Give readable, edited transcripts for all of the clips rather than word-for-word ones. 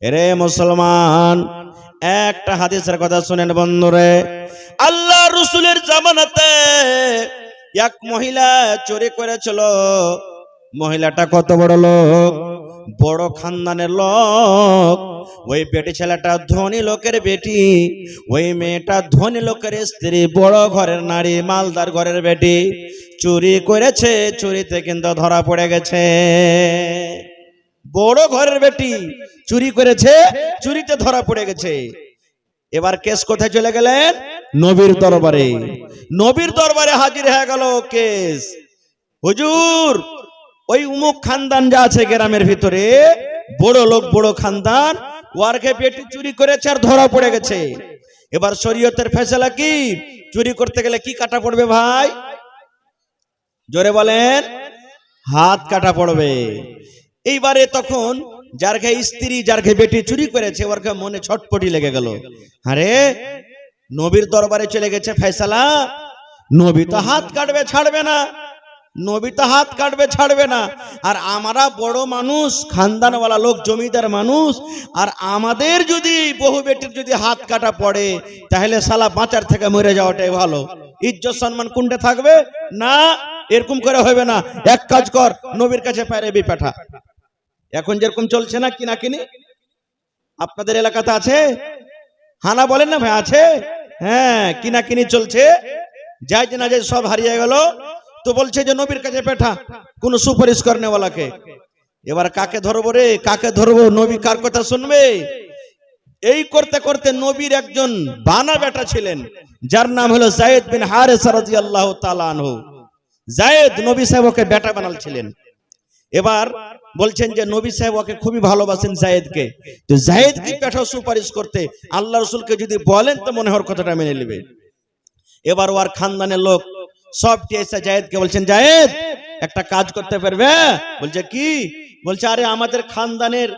এরে মুসলমান, একটা হাদিসের কথা শুনেন বন্ধুরে। আল্লাহ রসুলের জামানাতে এক মহিলা চুরি করেছিল। মহিলাটা কত বড় লোক, বড় খানদানের লোক। ওই বেটি ছেলেটা ধনী লোকের বেটি, ওই মেয়েটা ধনী লোকের স্ত্রী, বড় ঘরের নারী, মালদার ঘরের বেটি। চুরি করেছে, চুরিতে কিন্তু ধরা পড়ে গেছে। বড় ঘরের বেটি চুরি করেছে, চুরিতে ধরা পড়ে গেছে। এবার কেস কোথায় চলে গেলেন? নবীর দরবারে। নবীর দরবারে হাজির হয়ে গেল কেস। হুজুর, ওই উমুক খানদান যা আছে গ্রামের ভিতরে, বড় লোক, বড় খানদান, ওয়ারকে পেটি চুরি করেছে আর ধরা পড়ে গেছে। এবার শরীয়তের ফয়সালা কি? চুরি করতে গেলে কি কাটা পড়বে ভাই? জোরে বলেন। হাত কাটা পড়বে। এইবারে তখন যার ঘরে স্ত্রী, যার ঘরে বেটি চুরি করেছে, ওর মনে ছটপটি লেগে গেল। আরে নবীর দরবারে চলে গেছে ফয়সালা, নবী তো হাত কাটবে ছাড়বে না, নবী তো হাত কাটবে ছাড়বে না। আর আমরা বড় মানুষ, খানদানওয়ালা লোক, জমিদার মানুষ, আর আমাদের যদি বহু বেটির যদি হাত কাটা পড়ে, তাহলে সালা বাঁচার থেকে মরে যাওয়াটাই ভালো। ইজ্জত সম্মান কোনটা থাকবে না? এরকম করে হবে না। এক কাজ কর, নবীর কাছে পায়রাবি পাঠা। এখন যেরকম চলছে না কিনা কিনি, আপনাদের এলাকাতে আছে? হানা বলেন না ভাই, আছে? হ্যাঁ, কিনা কিনি চলছে। যাই না যাই সব হারিয়ে গেল। তো বলছে যে নবীর কাছে পাঠা কোন সুপারিশ করনেওয়ালাকে। এবার কাকে ধরবো রে, কাকে ধরবো? নবী কার কথা শুনবে? এই করতে করতে নবীর একজন বানা বেটা ছিলেন, যার নাম হলো যায়েদ বিন হারেসা রাদিয়াল্লাহু তাআলা আনহু। যায়েদ নবী সাহেব ওকে বেটা বানালছিলেন। এবার বলছেন যে নবী সাহেব ওকে খুবই ভালোবাসেন জায়েদকে। তো জায়েদকে পাঠাও সুপারিশ করতে। আল্লাহ রাসূলকে যদি বলেন তো মনে হওয়ার কথাটা মেনে নেবে। এবার ওর খানদানের লোক সবটি এসে জায়েদকে বলছেন, জায়েদ একটা কাজ করতে পারবে? বলছে কি? বলছে আরে আমাদের খানদানের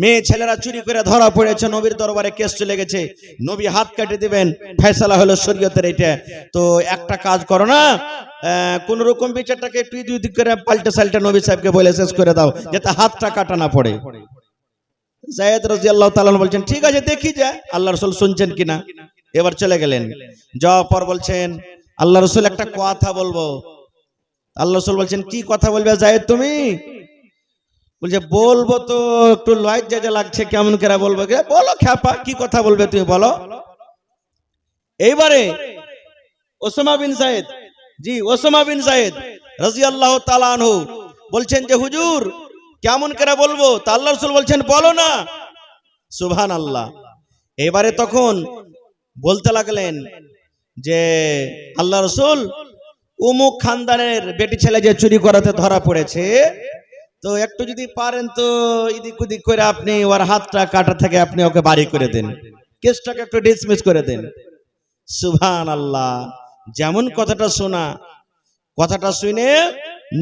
মেয়ে ছেলেরা চুরি করে ধরা পড়েছে, নবীর দরবারে কেস চলে গেছে, নবী হাত কেটে দিবেন, ফয়সালা হলো শরীয়তের এটা। তো একটা কাজ করো না, কোন রকম বিচারটাকে একটু দিক করে পাল্টে সাল্টে নবী সাহেবকে বলে শেষ করে দাও, যাতে হাতটা কাটা না পড়ে। যায়েদ রাদিয়াল্লাহু তাআলা বলছেন ঠিক আছে, দেখি যা আল্লাহ রাসূল শুনছেন কিনা। এবার চলে গেলেন, যাওয়ার পর বলছেন আল্লাহ রাসূল একটা কথা বলবো। আল্লাহ রাসূল বলছেন কি কথা বলবে যায়েদ তুমি? বলছে বলবো তো, একটু লজ্জা যে লাগছে, কেমন করে বলবো? বলো খ্যাপা, কি কথা বলবে তুমি বলো। এইবারে ওসামা বিন যায়েদ, জি ওসামা বিন যায়েদ রাদিয়াল্লাহু তাআলা আনহু বলছেন যে হুজুর কেমন করে বলবো? তা আল্লাহ রাসূল বলছেন বলো না। সুবহানাল্লাহ। এবারে তখন বলতে লাগলেন যে আল্লাহ রাসূল, উমুক খানদানের বেটি ছেলে যে চুরি করাতে ধরা পড়েছে, তো একটু যদি পারেন তো এদিক ওদিক করে আপনি ওর হাতটা কাটা থেকে আপনি ওকে বাড়ি করে দেন, কেসটাকে একটু ডিসমিস করে দেন। সুবহানাল্লাহ। যেমন কথাটা শোনা, কথাটা শুনে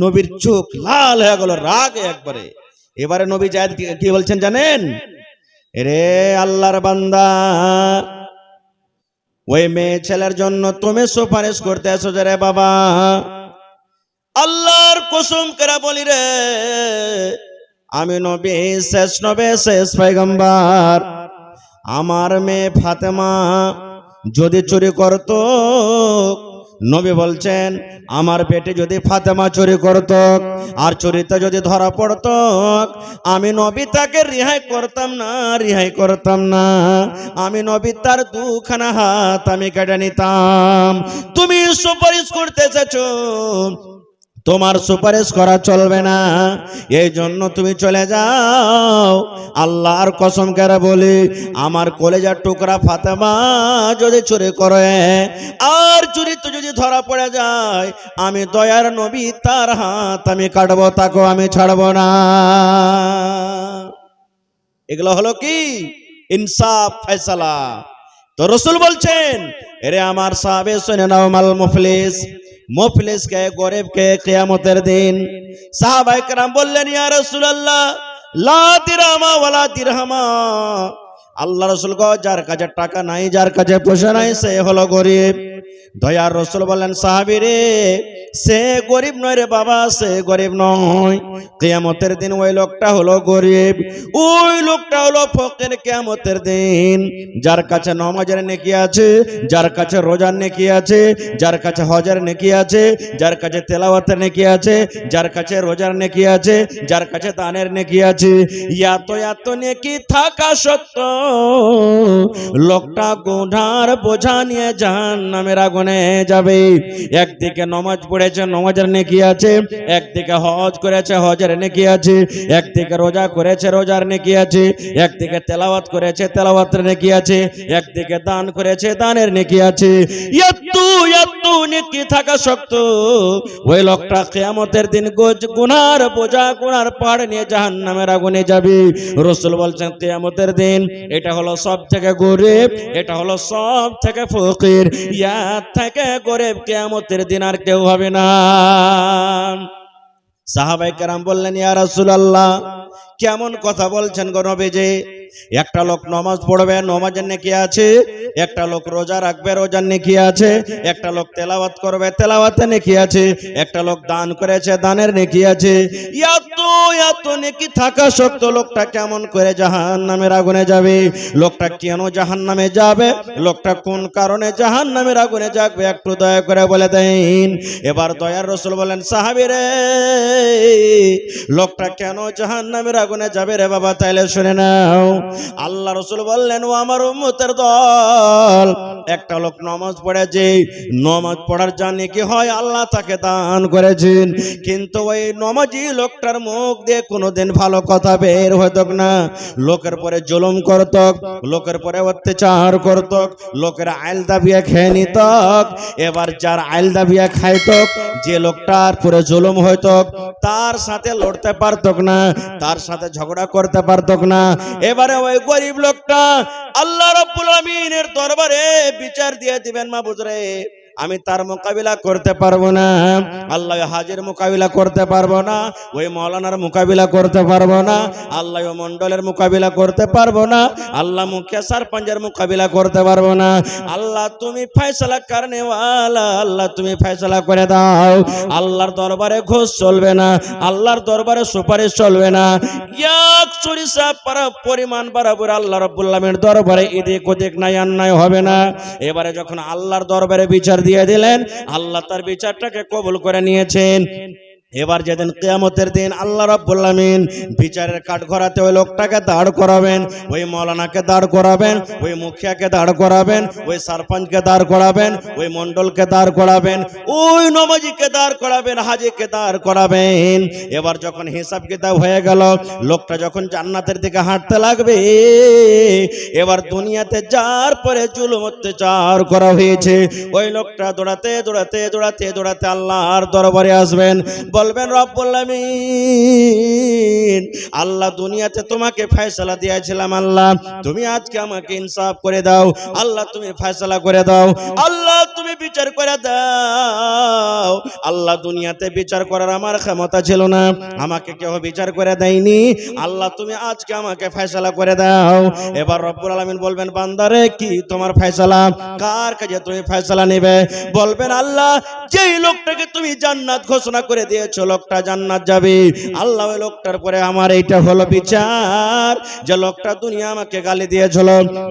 নবীর চোখ লাল হয়ে গেল রাগে একবারে। এবারে নবী জায়েদ কি বলছেন জানেন? রে আল্লাহর বান্দা, ওই মেয়ে ছেলের জন্য তুমি সুপারিশ করতে এসো রে বাবা। আল্লাহর কসম করে বলি রে, আমি নবী, শেষ নবী, শেষ পয়গম্বর। আমার মেয়ে ফাতেমা যদি চুরি করত, নবী বলছেন আমার বেটি যদি ফাতেমা চুরি করত আর চুরিতে যদি ধরা পড়ত, আমি নবী তাকে রিহাই করতাম না, রিহাই করতাম না। আমি নবী তার দুখানা হাত আমি কেটে নিতাম। তুমি সুপারিশ করতে এসেছো, তোমার সুপারিশ করা চলবে না, এই জন্য তুমি চলে যাও। আল্লাহর কসম করে বলি, আমার কলেজার টুকরা ফাতেমা যদি চুরি করে আর চুরিতে যদি ধরা পড়ে যায়, আমি দয়ার নবী তার হাত আমি কাটবো, তাকে আমি ছাড়বো না। এগুলো হলো কি? ইনসাফ, ফয়সালা। তো রাসূল বলছেন, এরে আমার সাহাবে শুনে নাও, মাল মুফলিস, মুফলিস কে, গরিব কে কিয়ামতের দিন। সাহাবায়ে কেরাম বললেন ইয়া রাসূলুল্লাহ লা দিরহামা ওয়ালা দিরহামা। আল্লাহ রাসূল গো, যার কাছে টাকা নাই, যার কাছে পয়সা নাই, সে হলো গরিব। দয়ার রাসূল বলেন, সাহাবী রে, সে গরিব নয় রে বাবা, সে গরিব নয়। কিয়ামতের দিন ওই লোকটা হলো গরিব, ওই লোকটা হলো ফকির। কিয়ামতের দিন যার কাছে নামাজের নেকি আছে, যার কাছে রোজার নেকি আছে, যার কাছে হজের নেকি আছে, যার কাছে তেলাওয়াতের নেকি আছে, যার কাছে রোজার নেকি আছে, যার কাছে দানের নেকি আছে, এত নেকি থাকা সত্ত্বেও লোকটা গুনার বোঝা নিয়ে জাহান্নামের আগুনে যাবে। একদিকে নামাজ পড়েছে, নামাজের নেকি আছে, একদিকে হজ করেছে, হজের নেকি আছে, একদিকে রোজা করেছে, রোজার নেকি আছে, একদিকে তেলাওয়াত করেছে, তেলাওয়াতের নেকি আছে, একদিকে দান করেছে, দানের নেকি আছে। এত নেকি থাকা সত্ত্বেও ওই লোকটা কিয়ামতের দিন গুনার বোঝা, গুনার পাহাড় নিয়ে জাহান্নামের আগুনে যাবে। রাসূল বলছেন, কিয়ামতের দিন এটা হলো সব থেকে গরিব, এটা হলো সব থেকে ফকির। ইয়ার থেকে গরিব কিয়ামতের দিন আর কেউ হবে না। সাহাবায়ে কেরাম বললেন, ইয়া রাসূলুল্লাহ, কেমন কথা বলছেন গো নবীজি? একটা লোক নামাজ পড়বে, নামাজের নেকি আছে, একটা লোক রোজা রাখবে, রোজার নেকি আছে, একটা লোক তেলাওয়াত করবে, তেলাওয়াতের নেকি আছে, একটা লোক দান করেছে, দানের নেকি আছে। এত নেকি থাকা সত্ত্বেও লোকটা কেমন করে জাহান্নামের আগুনে যাবে? লোকটা কেন জাহান্নামে যাবে? লোকটা কোন কারণে জাহান্নামের আগুনে যাবে? একটু দয়া করে বলে দেন। এবার দয়ার রাসূল বলেন, সাহাবী রে, লোকটা কেন জাহান্নামের আগুনে যাবে রে বাবা? তাইলে শুনে নাও। আল্লাহ রাসূল বললেন, ও আমার উম্মতের দল, একটা লোক নামাজ পড়েছে, নামাজ পড়ার যা নেকি হয় আল্লাহ তাকে দান করেছেন, কিন্তু ওই নামাজি লোকটার মুখ দিয়ে কোনোদিন ভালো কথা বের হতো না। লোকের পরে জুলুম করত, লোকের পরে অত্যাচার করত, লোকের আইল দাবিয়ে খেয়ে নিত। এবার যার আইল দাবিয়ে খাইত, যে লোকটার পরে জুলুম হইতো, তার সাথে লড়তে পারত না, তার সাথে ঝগড়া করতে পারত না। এবারে ওই গরিব লোকটা আল্লাহ রাব্বুল আমিনের দরবারে বিচার দিয়ে দিবেন, মাবুদ রে, আমি তার মোকাবিলা করতে পারবো না, আল্লাহ হাজির মোকাবিলা করতে পারবো না, ওই মৌলানার মোকাবিলা করতে পারবো না, আল্লাহ মন্ডলের মোকাবিলা করতে পারবো না, আল্লাহ মুখিয়া সারপঞ্চের মোকাবিলা করতে পারবো না। আল্লাহ তুমি ফয়সালা করনেওয়ালা, আল্লাহ তুমি ফয়সালা করে দাও। আল্লাহর দরবারে ঘুষ চলবে না, আল্লাহর দরবারে সুপারিশ চলবে না। এক সরিষা পরিমাণ বরাবর আল্লাহ রাব্বুল আলামিনের দরবারে এদিক ওদিক নাই অন্যায় হবে না। এবারে যখন আল্লাহর দরবারে বিচার দিয়ে দিলেন, আল্লাহ তার বিচারটাকে কবুল করে নিয়েছেন। এবার যেদিন কিয়ামতের দিন আল্লাহ রাব্বুল আমিন বিচারের কাঠগড়াতে ওই লোকটাকে দাঁড় করাবেন, ওই মাওলানাকে দাঁড় করাবেন, ওই মুখিয়াকে দাঁড় করাবেন, ওই সারপঞ্চকে দাঁড় করাবেন, ওই মন্ডলকে দাঁড় করাবেন, ওই নমাজিকে দাঁড় করাবেন, হাজিকে দাঁড় করাবেন। এবার যখন হিসাব কিতাব হয়ে গেল, লোকটা যখন জান্নাতের দিকে হাঁটতে লাগবে, এবার দুনিয়াতে যার পরে জুলুম অত্যাচার করা হয়েছে, ওই লোকটা দৌড়াতে দৌড়াতে দৌড়াতে দৌড়াতে আল্লাহর দরবারে আসবেন, বলবেন, রব্বুল আমিন, আল্লাহ দুনিয়াতে তোমাকে ফয়সালা দিয়েছিলাম, আল্লাহ তুমি আজকে আমাকে ইনসাফ করে দাও, আল্লাহ তুমি ফয়সালা করে দাও, আল্লাহ তুমি বিচার করে দাও। আল্লাহ দুনিয়াতে বিচার করার আমার ক্ষমতা ছিল না, আমাকে কেউ বিচার করে দেয়নি, আল্লাহ তুমি আজকে আমাকে ফয়সালা করে দাও। এবার রব্বুল আলামিন বলবেন, বান্দারে কি তোমার ফয়সালা? কার কাছে তুমি ফয়সালা নেবে? বলবেন, আল্লাহ যেই লোকটাকে তুমি জান্নাত ঘোষণা করে দিয়েছো, লোকটা জান্নাত যাবে। আল্লাহ ওই লোকটার পরে আমার এইটা হলো বিচার, যে লোকটা দুনিয়া আমাকে গালি দিয়েছিল,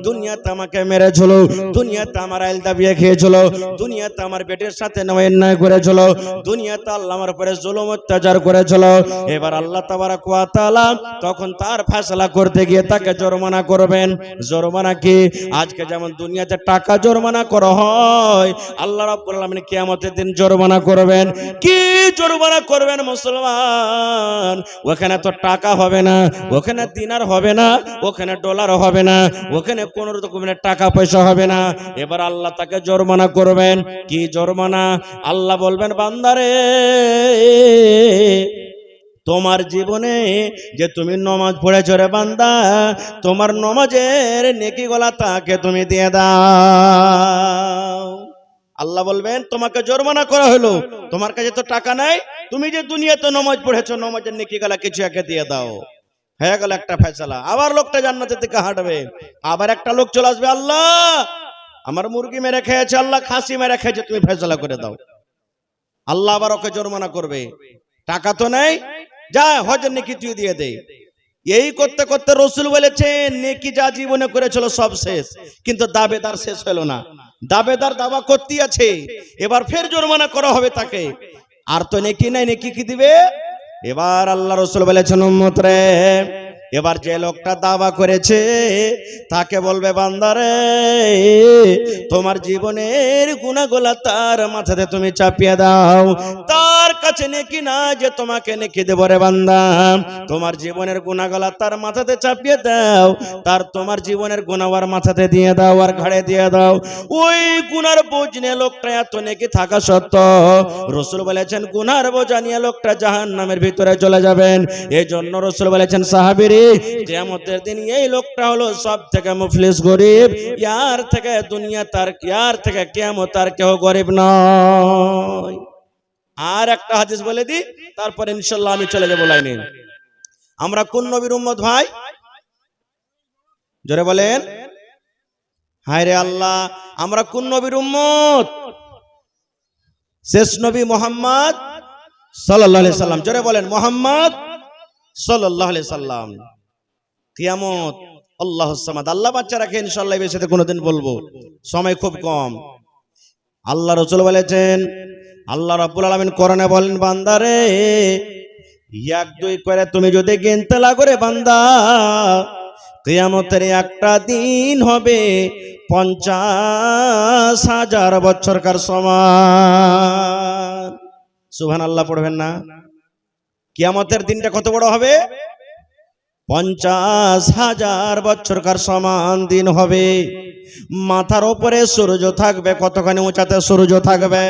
দুনিয়াতে আমাকে মেরেছিল, দুনিয়াতে আমার আইল দাবিয়ে খেয়েছিল, দুনিয়াতে আমার পেটের সাথে অন্যায় করেছিল, দুনিয়াতে আল্লাহ আমার উপরে জুলুম অত্যাচার করেছিল। এবার আল্লাহ তাবারক ওয়া তাআলা তখন তার ফয়সালা করতে গিয়ে তাকে জরিমানা করবেন। জরিমানা কি? আজকে যেমন দুনিয়াতে টাকা জরিমানা করা হয়, আল্লাহ রাব্বুল আলামিন কিয়ামতের দিন জরিমানা করবেন। কি জরিমানা করবেন মুসলমান? ওখানে তো টাকা হবে না, ওখানে দিনার হবে না, ওখানে ডলার হবে না, ওখানে কোন রকমের টাকা পয়সা হবে না। এবার আল্লাহ তাকে জরিমানা করবেন। কি জরিমানা? আল্লাহ বলবেন, বান্দারে, তোমার জীবনে যে তুমি নামাজ পড়েছো রে বান্দা, তোমার নামাজের নেকিগুলা তাকে তুমি দিয়ে দাও। আল্লাহ বলবেন, তোমাকে জরিমানা করা হলো, তোমার কাছে তো টাকা নাই, তুমি যে দুনিয়াতে নামাজ পড়েছো, নামাজের নেকিগুলা কিছু একে দিয়ে দাও। হয়ে গেল একটা ফয়সালা। আবার লোকটা জান্নাতের দিকে হাঁটবে, আবার একটা লোক চলে আসবে, আল্লাহ আমার মুরগি মেরে খেয়েছে, আল্লাহ খাসি মেরে খেয়েছে, তুমি ফয়সালা করে দাও। আল্লাহ আবার ওকে জরিমানা করবে, টাকা তো নেই, যা হজের নেকি তুই দিয়ে দে। এই করতে করতে রসুল বলেছেন নেকি যা জীবনে করেছিল সব শেষ, কিন্তু দাবেদার শেষ হলো না। দাবেদার দাবা করতে আছে, এবার ফের জরিমানা করা হবে তাকে। আর তো নেকি নাই, নেকি কি দিবে? এবার আল্লাহ রসুল বলেছেন উম্মত রে, এবার যে লোকটা দাবা করেছে তাকে বলবে বান্দারে, তোমার জীবনের গুনাহগুলো তার মাথাতে তুমি চাপিয়ে দাও। তার কাছে নেকি না যে তোমাকে নেকি দেব রে বান্দা, তোমার জীবনের গুনাহগুলো তার মাথাতে চাপিয়ে দাও, তোমার জীবনের গুনাহর মাথাতে দিয়ে দাও আর ঘাড়ে দিয়ে দাও। ওই গুনার বোঝ নিয়ে লোকটা এত নেকি থাকা সত্ত্বেও রাসূল বলেছেন গুনার বোঝা নিয়ে লোকটা জাহান্নামের ভিতরে চলে যাবেন। এই জন্য রাসূল বলেছেন সাহাবীরা, কিয়ামতের দিন এই লোকটা হলো সব থেকে মুফলিস গরিব, ইয়ার থেকে দুনিয়া তার, ইয়ার থেকে কিয়ামত আর কেউ গরিব নয়। আর একটা হাদিস বলে দিই, তারপর ইনশাআল্লাহ আমি চলে যাব লাইনে। আমরা কোন নবীর উম্মত ভাই? জোরে বলেন। হায় রে আল্লাহ, আমরা কোন নবীর উম্মত? শেষ নবী মুহাম্মদ সাল্লাল্লাহু আলাইহি সাল্লাম। জোরে বলেন মুহাম্মদ সাল্লাল্লাহু আলাইহি সাল্লাম। কিয়ামত আল্লাহুস সামাদ। আল্লাহ বাচ্চা রাখে, ইনশাআল্লাহ এই বিষয়ে কোনোদিন বলবো, সময় খুব কম। আল্লাহ রাসূল বলেছেন, আল্লাহ রাব্বুল আলামিন কোরআনে বলেন বান্দারে, এক দুই করে তুমি যদি গিনতে লাগো রে বান্দা, কিয়ামতের একটা দিন হবে 50,000 বছরকার সমান। সুবহানাল্লাহ পড়বেন না? কিয়ামতের দিনটা কত বড় হবে? 50,000 বছরকার সমান দিন হবে। মাথার উপরে সূর্য থাকবে, কতখানি উঁচাতে সূর্য থাকবে?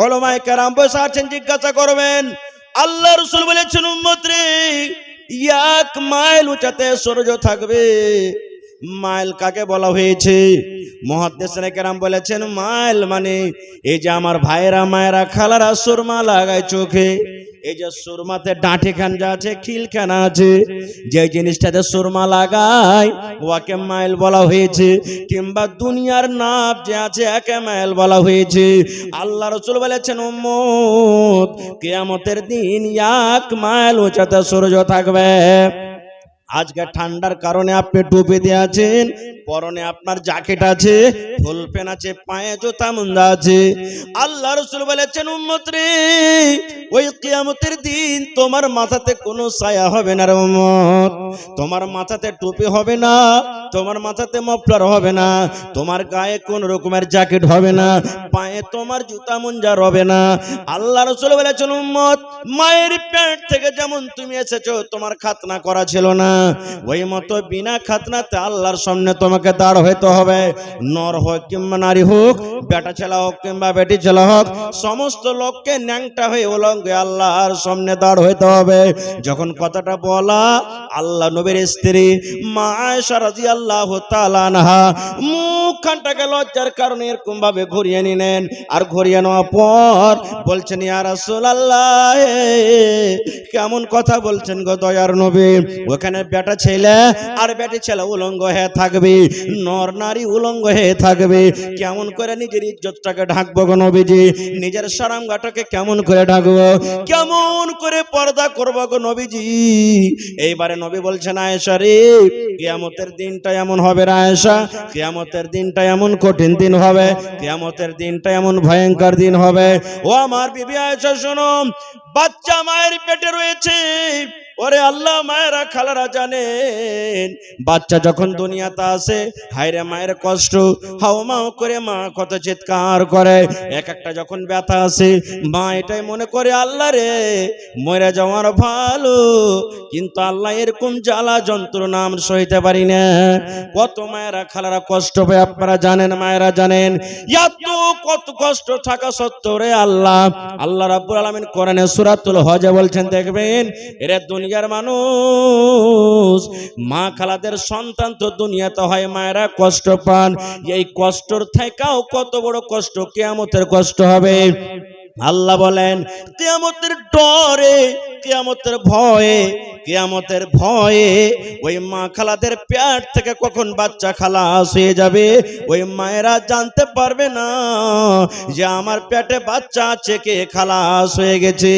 উলামায়ে কেরাম বসে আছেন, জিজ্ঞাসা করবেন। আল্লাহ রাসূল বলেছেন উম্মত রে, 1 মাইল উঁচাতে সূর্য থাকবে। মাইল কাকে বলা হয়েছে? মুহাদ্দিসিনে কেরাম বলেছেন মাইল মানে এই যে আমার ভাইরা মায়েরা খালারা সুরমা লাগায় চোখে, এই যে সুরমাতে ডাঁটি খান যা আছে, খিলখানা আছে, যে জিনিসটাতে সুরমা লাগায় ওকে মাইল বলা হয়েছে। কিংবা দুনিয়ার নাপ যে আছে একে মাইল বলা হয়েছে। আল্লাহ রাসূল বলেছেন উম্মত, কিয়ামতের দিন 1 মাইল উঁচাতে সূর্য থাকবে। আজকে ঠান্ডার কারণে আপনি টুপি দিয়ে আছেন, পরনে আপনার জ্যাকেট আছে, ফুল প্যান্ট আছে, পায়ে জুতা মুন্দা আছে। আল্লাহ রাসূল বলেছেন উম্মত রে, ওই কিয়ামতের দিন তোমার মাথাতে কোনো ছায়া হবে না রে উম্মত। তোমার মাথাতে টুপি হবে না, তোমার মাথাতে মফলার হবে না, তোমার গায়ে কোন রকমের জ্যাকেট হবে না, পায়ে তোমার জুতা মুঞ্জা হবে না। আল্লাহ রাসূল বলেছেন উম্মত, মায়ের পেট থেকে যেমন তুমি এসেছো, তোমার খাতনা করা ছিল না, ওই মতো বিনা খাতনাতে আল্লাহর সামনে তোমাকে দাঁড় হইতে হবে। নর হোক কিংবা নারী হোক, বেটা ছেলে হোক কিংবা বেটি ছেলে হোক, সমস্ত লোককে ন্যাংটা হয়ে উলঙ্গে আল্লাহর সামনে দাঁড় হইতে হবে। যখন কথাটা বলা, আল্লাহ নবীর স্ত্রী মা আয়েশা রাদিয়াল্লাহু তাআলা আনহা মুখখানটাকে লজ্জার কারণে এরকম ভাবে ঘুরিয়ে নিলেন। আর ঘুরিয়ে নেওয়ার পর বলছেন, ইয়া রাসূলুল্লাহ, কেমন কথা বলছেন গো দয়ার নবী? ওখানে বেটা ছেলে আর বেটি ছেলে উলঙ্গ হয়ে থাকবে, নর নারী উলঙ্গ হয়ে থাকবে। কেমন করে নিজের ইজ্জতটাকে ঢাকবো গো নবীজি? নিজের শরমগাটাকে কেমন করে ঢাকবো? কেমন করে পর্দা করবো গো নবীজি? এইবারে নবী বলছেন, আয়েশা রে, কিয়ামতের দিনটা এমন হবে রে আয়েশা, কিয়ামতের দিনটা এমন কঠিন দিন হবে, কিয়ামতের দিনটা এমন ভয়ঙ্কর দিন হবে। ও আমার বিবি আয়েশা শোনো, বাচ্চা মায়ের পেটে রয়েছে। ওরে আল্লাহ, মায়েরা খালারা জানেন, বাচ্চা যখন দুনিয়াতে আসে, হায়রে মায়ের কষ্ট, হাও মাও করে মা কত চিৎকার করে। এক একটা যখন ব্যথা আসে, মা এটাই মনে করে আল্লাহ রে, মরে যাওয়ার ভালো, কিন্তু আল্লাহ এরকম জ্বালা যন্ত্রণা আমরা সইতে পারি না। কত মায়েরা খালারা কষ্ট পায় আপনারা জানেন, মায়েরা জানেন। এত কত কষ্ট থাকা সত্ত্বেও রে আল্লাহ রাব্বুল আলামিন কোরআনে সূরাতুল হজে বলছেন, দেখবেন এরা দুনিয়ার মানুষ, মা খালাদের সন্তান তো দুনিয়াতে হয়, মায়েরা কষ্ট পান। এই কষ্টর থেকেও কত বড় কষ্ট কিয়ামতের কষ্ট হবে। আল্লাহ বলেন কিয়ামতের ডরে, কিয়ামতের ভয়ে, কিয়ামতের ভয়ে ওই মা খালাদের পেট থেকে কখন বাচ্চা খালাস হয়ে যাবে, ওই মায়েরা জানতে পারবে না যে আমার পেটে বাচ্চা আছে, কে খালাস হয়ে গেছে।